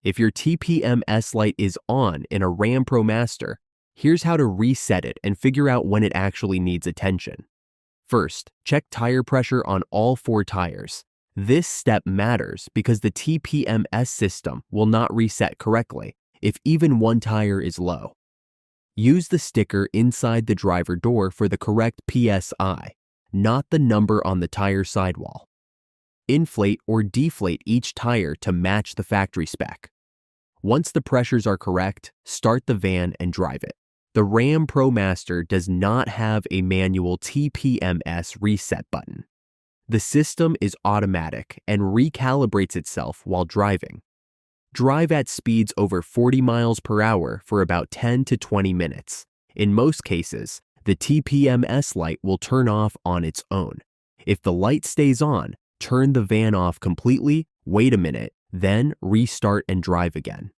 If your TPMS light is on in a Ram ProMaster, here's how to reset it and figure out when it actually needs attention. First, check tire pressure on all 4 tires. This step matters because the TPMS system will not reset correctly if even one tire is low. Use the sticker inside the driver door for the correct PSI, not the number on the tire sidewall. Inflate or deflate each tire to match the factory spec. Once the pressures are correct, start the van and drive it. The Ram ProMaster does not have a manual TPMS reset button. The system is automatic and recalibrates itself while driving. Drive at speeds over 40 miles per hour for about 10 to 20 minutes. In most cases, the TPMS light will turn off on its own. If the light stays on, turn the van off completely, wait a minute, then restart and drive again.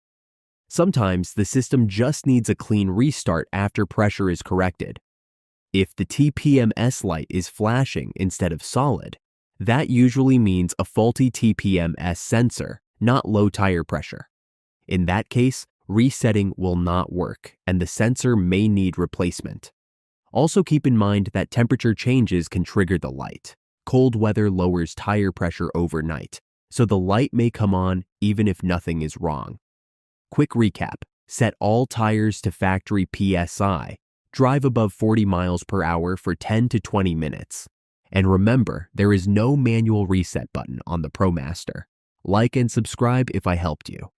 Sometimes the system just needs a clean restart after pressure is corrected. If the TPMS light is flashing instead of solid, that usually means a faulty TPMS sensor, not low tire pressure. In that case, resetting will not work and the sensor may need replacement. Also keep in mind that temperature changes can trigger the light. Cold weather lowers tire pressure overnight, so the light may come on even if nothing is wrong. Quick recap: set all tires to factory PSI, drive above 40 miles per hour for 10 to 20 minutes. And remember, there is no manual reset button on the ProMaster. Like and subscribe if I helped you.